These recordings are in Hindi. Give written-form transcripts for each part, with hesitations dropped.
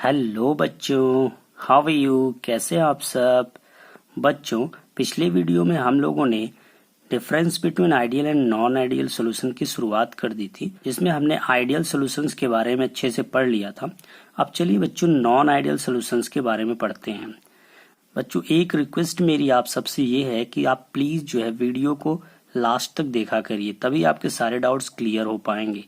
हेलो बच्चों, हाउ आर यू? कैसे हैं आप सब? बच्चों, पिछले वीडियो में हम लोगों ने difference between ideal and non ideal solution की शुरुआत कर दी थी, जिसमें हमने आइडियल सॉल्यूशंस के बारे में अच्छे से पढ़ लिया था। अब चलिए बच्चों, नॉन आइडियल सॉल्यूशंस के बारे में पढ़ते हैं। बच्चों, एक रिक्वेस्ट मेरी आप सबसे ये है कि आप प्लीज जो है वीडियो को लास्ट तक देखा करिए, तभी आपके सारे डाउट्स क्लियर हो पाएंगे।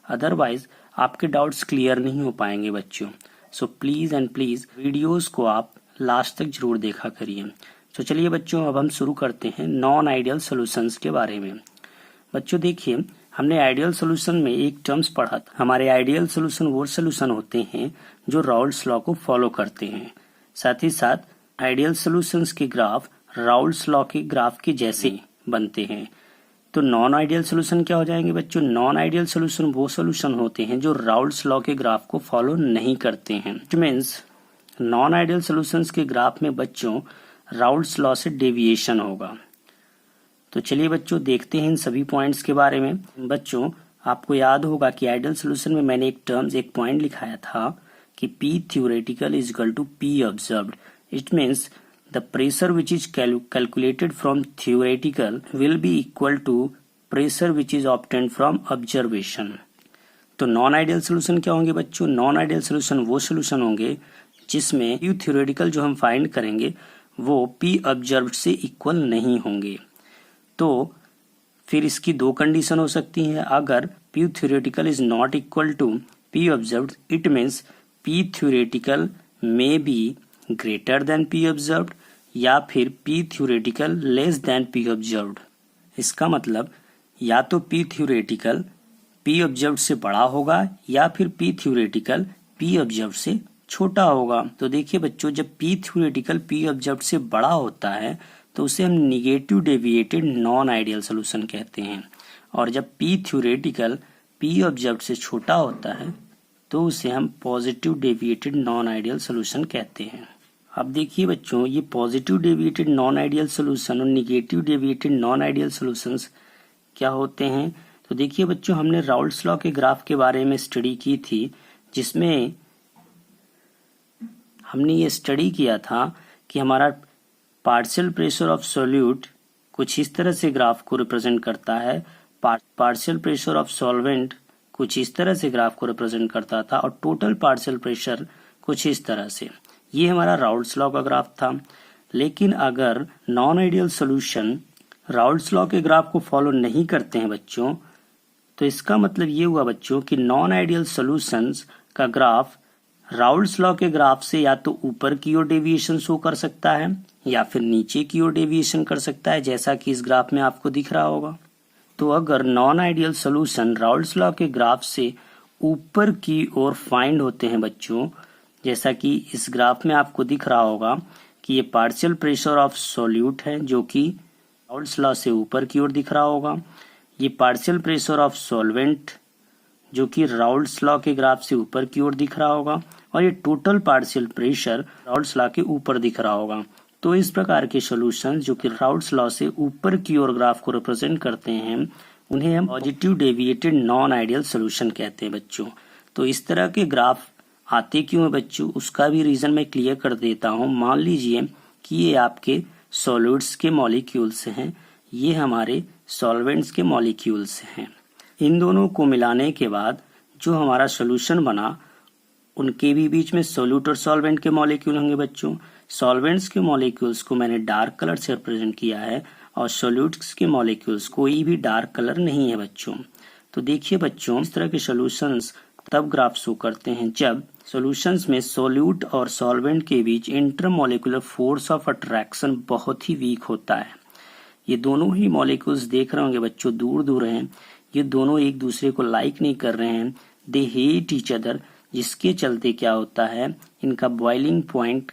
अदरवाइज आपके डाउट्स क्लियर नहीं हो पाएंगे बच्चों। So please and please videos को आप लास्ट तक जरूर देखा करिए। तो चलिए बच्चों, अब हम शुरू करते हैं नॉन आइडियल सॉल्यूशंस के बारे में। बच्चों देखिए, हमने आइडियल सॉल्यूशन में एक टर्म्स पढ़ा था। हमारे आइडियल सॉल्यूशन वो सॉल्यूशन होते हैं जो राउल्स लॉ को फॉलो करते हैं। साथ ही साथ आइडियल सॉल्यूशंस के ग्राफ राउल्स लॉ के ग्राफ के जैसे बनते हैं। तो नॉन आइडियल सोल्यूशन क्या हो जाएंगे बच्चों? नॉन आइडियल सोल्यूशन वो सोल्यूशन होते हैं जो राउल्स लॉ के ग्राफ को फॉलो नहीं करते हैं। It means non ideal solutions के ग्राफ में बच्चों राउल्स लॉ से डेविएशन होगा। तो चलिए बच्चों, देखते हैं इन सभी पॉइंट्स के बारे में। बच्चों, आपको याद होगा कि आइडियल सोल्यूशन में मैंने एक पॉइंट लिखाया था कि P theoretical is equal to P observed. It means the pressure which is calculated from theoretical will be equal to pressure which is obtained from observation. तो नॉन आइडियल सोल्यूशन क्या होंगे बच्चों? नॉन आइडियल सोल्यूशन वो सोल्यूशन होंगे जिसमें P theoretical जो हम फाइंड करेंगे वो P observed से इक्वल नहीं होंगे। तो फिर इसकी दो कंडीशन हो सकती हैं। अगर P theoretical is not equal to P observed, it means P theoretical may be greater than P observed या फिर P theoretical less than P observed। इसका मतलब या तो P theoretical P observed से बड़ा होगा या फिर P theoretical P observed से छोटा होगा। तो देखिए बच्चों, जब P theoretical P observed से बड़ा होता है तो उसे हम negative deviated non ideal solution कहते हैं, और जब P theoretical P observed से छोटा होता है तो उसे हम positive deviated non ideal solution कहते हैं। अब देखिए बच्चों, ये positive deviated non ideal solution और negative deviated non ideal solutions क्या होते हैं? तो देखिए बच्चों, हमने राउल्स लॉ के ग्राफ के बारे में स्टडी की थी, जिसमें हमने ये स्टडी किया था कि हमारा पार्शियल प्रेशर ऑफ सॉल्यूट कुछ इस तरह से ग्राफ को रिप्रेजेंट करता है, पार्शियल प्रेशर ऑफ सॉल्वेंट कुछ इस तरह से ग्राफ को रिप्रेजेंट करता था, और टोटल पार्शियल प्रेशर कुछ इस तरह से। ये हमारा राउल्स लॉ का ग्राफ था। लेकिन अगर non ideal solution Raoult's law के ग्राफ को फॉलो नहीं करते हैं बच्चों, तो इसका मतलब ये हुआ बच्चों कि नॉन आइडियल सॉल्यूशंस का ग्राफ राउल्स लॉ के ग्राफ से या तो ऊपर की ओर डेविएशन शो कर सकता है या फिर नीचे की ओर डेविएशन कर सकता है, जैसा कि इस ग्राफ में आपको दिख रहा होगा। तो अगर non ideal solution Raoult's law के ग्राफ से ऊपर की ओर फाइंड होते हैं बच्चों, जैसा कि इस ग्राफ में आपको दिख रहा होगा कि ये पार्शियल प्रेशर ऑफ सॉल्यूट है जो कि राउल्स लॉ से ऊपर की ओर दिख रहा होगा, ये पार्शियल प्रेशर ऑफ सॉल्वेंट जो कि राउल्स लॉ के ग्राफ से ऊपर की ओर दिख रहा होगा, और ये total partial pressure Raoult's law के ऊपर दिख रहा होगा। तो इस प्रकार के सॉल्यूशंस जो कि राउल्स लॉ से ऊपर की ओर ग्राफ को रिप्रेजेंट करते हैं, उन्हें हम positive deviated non ideal solution कहते हैं बच्चों। तो इस तरह के ग्राफ आते क्यों है बच्चों, उसका भी रीजन मैं क्लियर कर देता हूँ। मान लीजिए कि ये आपके सॉलिड्स के मॉलिक्यूल्स हैं, ये हमारे सॉल्वेंट्स के मॉलिक्यूल्स हैं। इन दोनों को मिलाने के बाद जो हमारा सॉल्यूशन बना, उनके भी बीच में सॉल्यूट और सॉल्वेंट के मॉलिक्यूल होंगे बच्चों। सॉल्वेंट्स के मॉलिक्यूल्स को मैंने डार्क कलर से रिप्रेजेंट किया है, और सॉल्यूट्स के मॉलिक्यूल्स कोई भी डार्क कलर नहीं है बच्चों। तो देखिए बच्चों, इस तरह के सॉल्यूशंस तब ग्राफ शो करते हैं जब सॉल्यूशंस में सॉल्यूट और सॉल्वेंट के बीच इंटरमॉलिक्यूलर फोर्स ऑफ अट्रैक्शन बहुत ही वीक होता है। ये दोनों ही मॉलिक्यूल्स देख रहे होंगे बच्चों, दूर दूर हैं, ये दोनों एक दूसरे को लाइक नहीं कर रहे हैं, दे हेट ईच अदर, जिसके चलते क्या होता है, इनका बॉइलिंग पॉइंट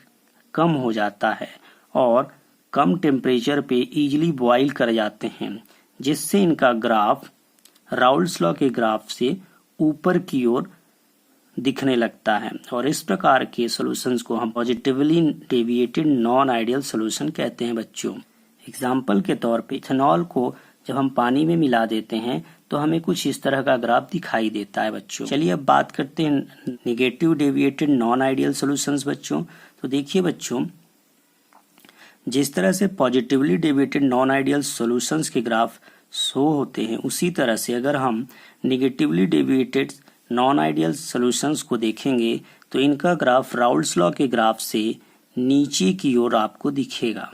कम हो जाता है और कम टेम्परेचर पे इजीली बॉइल कर जाते हैं, जिससे इनका ग्राफ राउल्स लॉ के ग्राफ से ऊपर की ओर दिखने लगता है, और इस प्रकार के सॉल्यूशंस को हम positively deviated non ideal solution कहते हैं बच्चों। एग्जाम्पल के तौर पे इथेनॉल को जब हम पानी में मिला देते हैं तो हमें कुछ इस तरह का ग्राफ दिखाई देता है बच्चों। चलिए अब बात करते हैं negative deviated non ideal solutions बच्चों। तो देखिए बच्चों, जिस तरह से positively deviated non ideal solutions के ग्राफ शो होते हैं, उसी तरह से अगर हम negatively deviated non ideal solutions को देखेंगे तो इनका ग्राफ राउल्स लॉ के ग्राफ से नीचे की ओर आपको दिखेगा।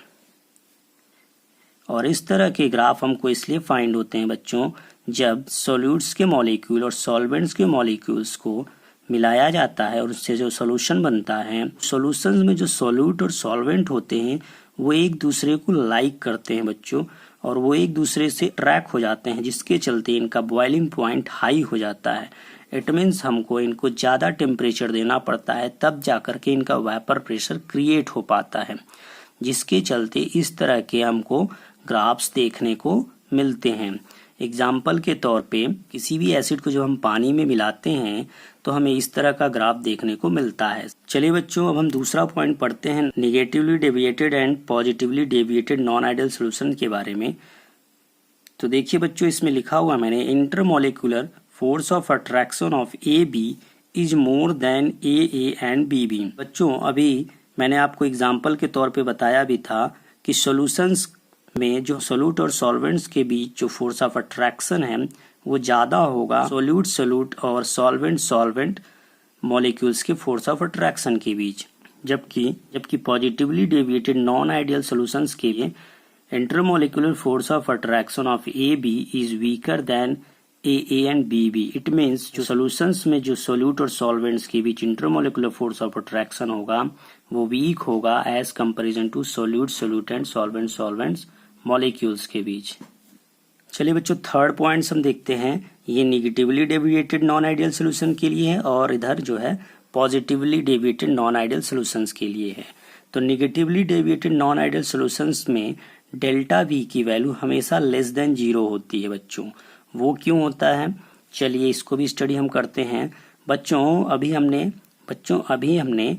और इस तरह के ग्राफ हमको इसलिए फाइंड होते हैं बच्चों, जब सॉल्यूट्स के मॉलिक्यूल और सॉल्वेंट्स के मॉलिक्यूल्स को मिलाया जाता है और उससे जो सॉल्यूशन बनता है, सॉल्यूशंस में जो सॉल्यूट और सॉल्वेंट होते हैं वो एक दूसरे को लाइक करते हैं बच्चों, और वो एक दूसरे से अट्रैक्ट हो जाते हैं, जिसके चलते इनका बॉइलिंग पॉइंट हाई हो जाता है। इट मीन्स हमको इनको ज़्यादा टेम्परेचर देना पड़ता है, तब जाकर के इनका वेपर प्रेशर क्रिएट हो पाता है, जिसके चलते इस तरह के हमको ग्राफ्स देखने को मिलते हैं। एग्जाम्पल के तौर पे किसी भी एसिड को जब हम पानी में मिलाते हैं तो हमें इस तरह का ग्राफ देखने को मिलता है। चलिए बच्चों, अब हम दूसरा पॉइंट पढ़ते हैं negatively deviated and positively deviated non ideal solution के बारे में। तो देखिए बच्चों, इसमें लिखा हुआ मैंने, intermolecular force of attraction of A B is more than A and B B. बच्चों, अभी मैंने आपको एग्जाम्पल के तौर पे बताया भी था कि सॉल्यूशंस में जो सोल्यूट और सॉल्वेंट्स के बीच जो फोर्स ऑफ अट्रैक्शन है वो ज़्यादा होगा सोल्यूट सोल्यूट और सॉल्वेंट सॉल्वेंट मॉलिक्यूल्स के फोर्स ऑफ अट्रैक्शन के बीच, जबकि positively deviated non ideal solutions के लिए intermolecular force of attraction of A B is weaker than A and B B. It means जो सॉल्यूशंस में जो सोल्यूट और सॉल्वेंट्स के बीच इंटरमोलिकुलर फोर्स ऑफ अट्रैक्शन होगा वो वीक होगा as comparison to solute solute and solvent solvents molecules के बीच। चलिए बच्चों, थर्ड पॉइंट्स हम देखते हैं। ये negatively deviated non ideal solution के लिए है और इधर जो है positively deviated non ideal solutions के लिए है। तो negatively deviated non ideal solutions में डेल्टा वी की वैल्यू हमेशा लेस देन 0 होती है बच्चों। वो क्यों होता है, चलिए इसको भी स्टडी हम करते हैं। बच्चों अभी हमने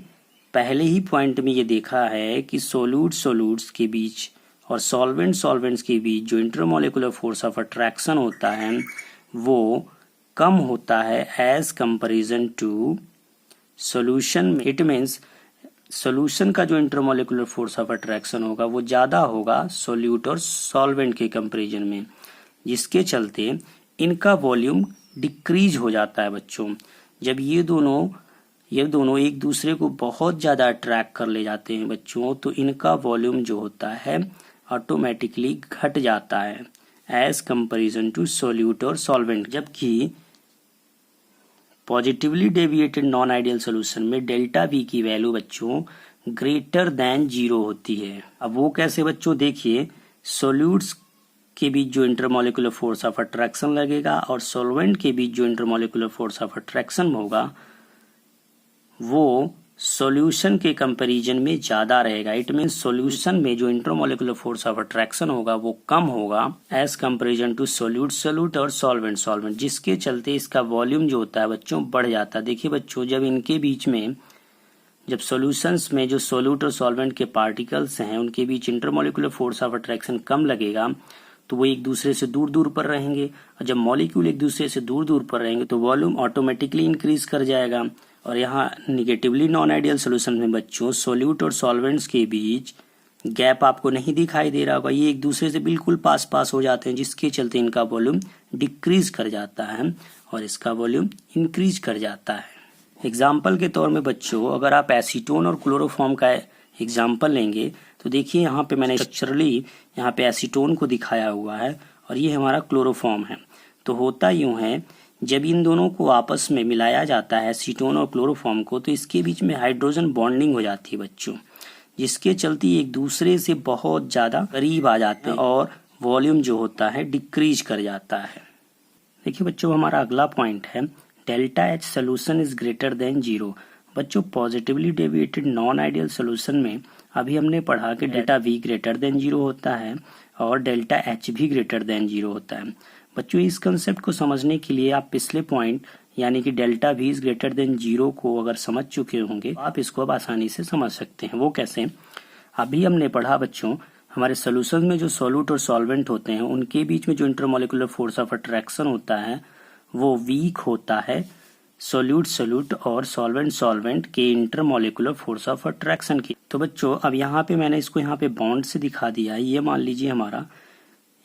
पहले ही पॉइंट में ये देखा है कि सोल्यूट्स के बीच और सॉल्वेंट्स के बीच जो इंटरमोलिकुलर फोर्स ऑफ अट्रैक्शन होता है वो कम होता है एज कंपैरिजन टू सॉल्यूशन में। इट मीन्स सॉल्यूशन का जो इंटरमोलिकुलर फोर्स ऑफ अट्रैक्शन होगा वो ज़्यादा होगा सोल्यूट और सॉल्वेंट के कंपैरिजन में, जिसके चलते इनका वॉल्यूम डिक्रीज हो जाता है बच्चों। जब ये दोनों एक दूसरे को बहुत ज़्यादा अट्रैक्ट कर ले जाते हैं बच्चों, तो इनका वॉल्यूम जो होता है ऑटोमेटिकली घट जाता है एज कंपैरिजन टू सोल्यूट और सॉल्वेंट। जबकि positively deviated non ideal solution में डेल्टा वी की वैल्यू बच्चों ग्रेटर देन 0 होती है। अब वो कैसे बच्चों, देखिए सोल्यूट्स के बीच जो इंटरमोलिकुलर फोर्स ऑफ अट्रैक्शन लगेगा और सॉल्वेंट के बीच जो इंटरमोलिकुलर फोर्स ऑफ अट्रैक्शन होगा वो सॉल्यूशन के कंपैरिजन में ज्यादा रहेगा। इट मीन्स सॉल्यूशन में जो इंटरमोलिकुलर फोर्स ऑफ अट्रैक्शन होगा वो कम होगा एज कंपैरिजन टू सोल्यूट और सॉल्वेंट, जिसके चलते इसका वॉल्यूम जो होता है बच्चों बढ़ जाता है। देखिए बच्चों, जब इनके बीच में जब सॉल्यूशंस में जो सोल्यूट और सॉल्वेंट के पार्टिकल्स हैं उनके बीच इंटरमोलिकुलर फोर्स ऑफ अट्रैक्शन कम लगेगा तो वो एक दूसरे से दूर दूर पर रहेंगे, और जब मॉलिक्यूल एक दूसरे से दूर दूर पर रहेंगे तो वॉल्यूम ऑटोमेटिकली इंक्रीज कर जाएगा। और यहाँ निगेटिवली नॉन आइडियल सॉल्यूशन में बच्चों सोल्यूट और सॉल्वेंट्स के बीच गैप आपको नहीं दिखाई दे रहा होगा, ये एक दूसरे से बिल्कुल पास हो जाते हैं, जिसके चलते इनका वॉल्यूम डिक्रीज कर जाता है और इसका वॉल्यूम इंक्रीज कर जाता है। एग्जाम्पल के तौर में बच्चों, अगर आप एसीटोन और क्लोरोफॉर्म का एग्जाम्पल लेंगे तो देखिए यहाँ पे मैंने स्ट्रक्चरली यहाँ पे एसीटोन को दिखाया हुआ है और ये हमारा क्लोरोफॉर्म है। तो होता यूं है, जब इन दोनों को आपस में मिलाया जाता है एसीटोन और क्लोरोफॉर्म को, तो इसके बीच में हाइड्रोजन बॉन्डिंग हो जाती है बच्चों, जिसके चलते एक दूसरे से बहुत ज्यादा करीब आ जाते हैं और वॉल्यूम जो होता है डिक्रीज कर जाता है। देखिए बच्चों, हमारा अगला पॉइंट है delta H solution is greater than 0। बच्चों positively deviated non ideal solution में अभी हमने पढ़ा कि डेल्टा वी ग्रेटर देन 0 होता है और डेल्टा एच भी ग्रेटर देन 0 होता है। बच्चों इस कंसेप्ट को समझने के लिए आप पिछले पॉइंट यानी कि delta we is greater than 0 को अगर समझ चुके होंगे आप इसको अब आसानी से समझ सकते हैं। वो कैसे, अभी हमने पढ़ा बच्चों, हमारे सोल्यूशन में जो सोल्यूट और सॉल्वेंट होते हैं उनके बीच में जो इंटरमोलिकुलर फोर्स ऑफ अट्रैक्शन होता है वो वीक होता है सोल्यूट सोल्यूट और सॉल्वेंट सॉल्वेंट के इंटरमोलिकुलर फोर्स ऑफ अट्रैक्शन की। तो बच्चों अब यहाँ पे मैंने इसको यहाँ पे बॉन्ड से दिखा दिया है। ये मान लीजिए हमारा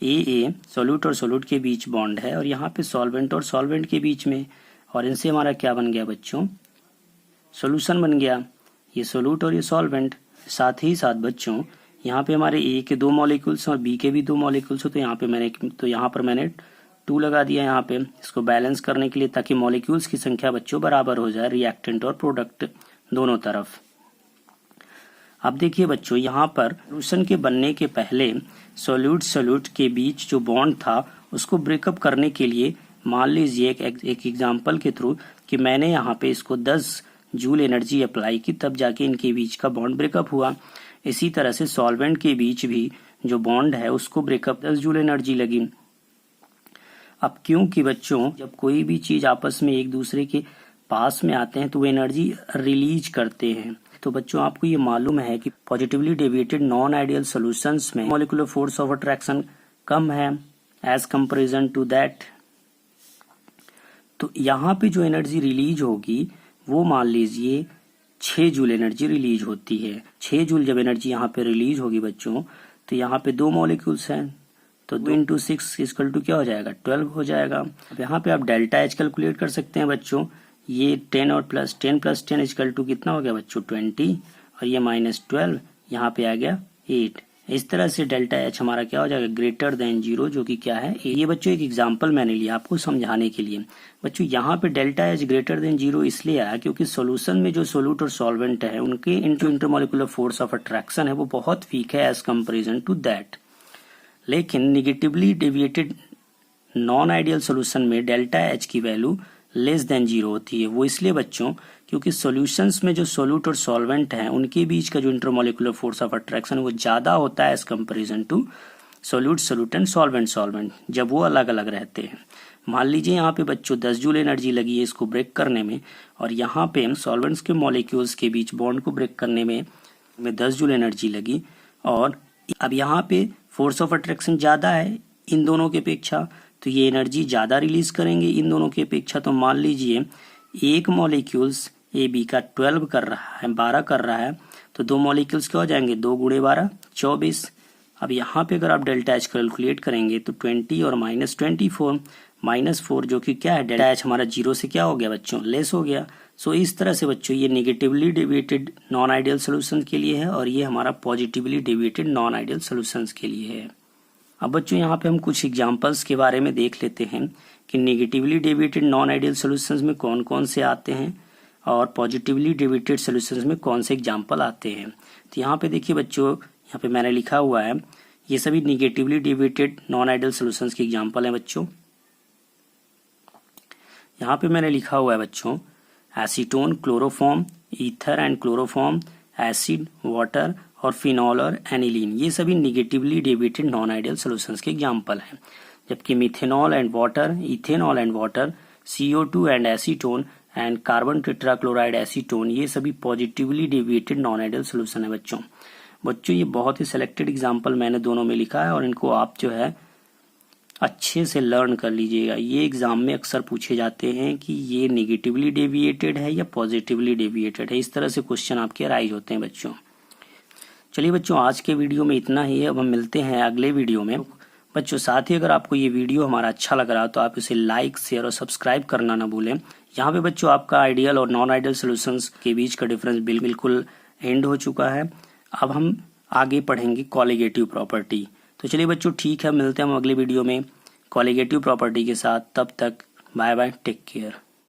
ए सोल्यूट और सोल्यूट के बीच बॉन्ड है और यहाँ पे सॉल्वेंट और सॉल्वेंट के बीच में, और इनसे हमारा क्या बन गया बच्चों, सोल्यूशन बन गया। ये सोल्यूट और ये सॉल्वेंट। साथ ही साथ बच्चों यहाँ पे हमारे ए के 2 मॉलिक्यूल्स और बी के भी 2 मॉलिक्यूल्स हो, तो यहाँ पर मैंने 2 लगा दिया यहाँ पे इसको बैलेंस करने के लिए, ताकि मॉलिक्यूल्स की संख्या बच्चों बराबर हो जाए रिएक्टेंट और प्रोडक्ट दोनों तरफ। अब देखिए बच्चों यहाँ पर सोल्यूशन के बनने के पहले सोल्यूट सोल्यूट के बीच जो बॉन्ड था उसको ब्रेकअप करने के लिए मान लीजिए एक एग्जाम्पल के थ्रू कि मैंने यहाँ पे इसको 10 जूल एनर्जी अप्लाई की, तब जाके इनके बीच का बॉन्ड ब्रेकअप हुआ। इसी तरह से सॉल्वेंट के बीच भी जो बॉन्ड है उसको ब्रेकअप 10 जूल एनर्जी लगी। अब क्योंकि बच्चों जब कोई भी चीज आपस में एक दूसरे के पास में आते हैं तो वो एनर्जी रिलीज करते हैं। तो बच्चों आपको ये मालूम है कि positively deviated non ideal solutions में मॉलिक्यूलर फोर्स ऑफ अट्रैक्शन कम है एज कंपैरिजन टू दैट। तो यहाँ पे जो एनर्जी रिलीज होगी वो मान लीजिए 6 जूल एनर्जी रिलीज होती है। 6 जूल जब एनर्जी यहाँ पे रिलीज होगी बच्चों तो यहाँ पे 2 मॉलिक्यूल्स हैं, तो 2 × 6 इक्वल टू क्या हो जाएगा, 12 हो जाएगा। अब यहाँ पे आप डेल्टा एच कैलकुलेट कर सकते हैं बच्चों। ये 10 और प्लस 10 इक्वल टू कितना हो गया बच्चों 20, और ये -12 यहाँ पे आ गया 8। इस तरह से डेल्टा एच हमारा क्या हो जाएगा, ग्रेटर देन 0, जो कि क्या है। ये बच्चों एक एग्जांपल मैंने लिया आपको समझाने के लिए। बच्चों यहाँ पे डेल्टा एच ग्रेटर देन 0 इसलिए आया क्योंकि सोल्यूशन में जो सोल्यूट और सॉल्वेंट है उनके इंटरमोलिकुलर फोर्स ऑफ अट्रैक्शन है वो बहुत वीक है एज कंपेरिजन टू दैट। लेकिन negatively deviated non ideal solution में डेल्टा एच की वैल्यू लेस देन 0 होती है। वो इसलिए बच्चों क्योंकि सॉल्यूशंस में जो सोल्यूट और सॉल्वेंट हैं उनके बीच का जो इंटरमोलिकुलर फोर्स ऑफ अट्रैक्शन वो ज्यादा होता है as comparison to solute solute and solvent solvent जब वो अलग अलग रहते हैं। मान लीजिए यहाँ पे बच्चों 10 जूल एनर्जी लगी है इसको ब्रेक करने में, और यहाँ पे सॉल्वेंट्स के मॉलिक्यूल्स के बीच बॉन्ड को ब्रेक करने में 10 जूल एनर्जी लगी, और अब यहाँ पे फोर्स ऑफ अट्रैक्शन ज्यादा है इन दोनों के अपेक्षा, तो ये एनर्जी ज्यादा रिलीज करेंगे इन दोनों के अपेक्षा। तो मान लीजिए एक मॉलिक्यूल्स ए बी का 12 कर रहा है, 12 कर रहा है, तो 2 मॉलिक्यूल्स क्या हो जाएंगे, 2 × 12 24। अब यहाँ पे अगर आप डेल्टा एच कैलकुलेट करेंगे तो 20 और -24 -4 जो कि क्या है, डेल्टा एच हमारा 0 से क्या हो गया बच्चों, लेस हो गया। सो इस तरह से बच्चों ये negatively deviated non ideal solution के लिए है और ये हमारा positively deviated non ideal solutions के लिए है। अब बच्चों यहाँ पे हम कुछ एग्जांपल्स के बारे में देख लेते हैं कि negatively deviated non ideal solutions में कौन कौन से आते हैं और पॉजिटिवली डेविएटेड सोल्यूशंस में कौन से एग्जांपल आते हैं। तो यहाँ पे देखिए बच्चों, यहाँ पे मैंने लिखा हुआ है ये सभी negatively deviated non ideal solutions के एग्जांपल हैं बच्चों। यहाँ पे मैंने लिखा हुआ है बच्चों acetone, chloroform, ether and chloroform, acid, water और फिनॉल और एनिलीन, ये सभी negatively deviated non ideal solutions के एग्जांपल हैं। जबकि methanol and water, ethanol and water, CO2 and acetone and carbon tetrachloride acetone, ये सभी positively deviated non ideal solution है बच्चों। ये बहुत ही सिलेक्टेड एग्जांपल मैंने दोनों में लिखा है और इनको आप जो है अच्छे से लर्न कर लीजिएगा। ये एग्जाम में अक्सर पूछे जाते हैं कि ये नेगेटिवली डेविएटेड है या पॉजिटिवली डेविएटेड है, इस तरह से क्वेश्चन आपके राइज होते हैं बच्चों। चलिए बच्चों, आज के वीडियो में इतना ही है। अब हम मिलते हैं अगले वीडियो में बच्चों। साथ ही अगर आपको ये वीडियो हमारा अच्छा लग रहा है तो आप इसे लाइक, शेयर और सब्सक्राइब करना ना भूलें। यहाँ पे बच्चों आपका आइडियल और नॉन आइडियल सॉल्यूशंस के बीच का डिफरेंस बिल्कुल एंड हो चुका है। अब हम आगे पढ़ेंगे कॉलिगेटिव प्रॉपर्टी। तो चलिए बच्चों, ठीक है, मिलते हैं हम अगले वीडियो में कॉलिगेटिव प्रॉपर्टी के साथ। तब तक बाय बाय, टेक केयर।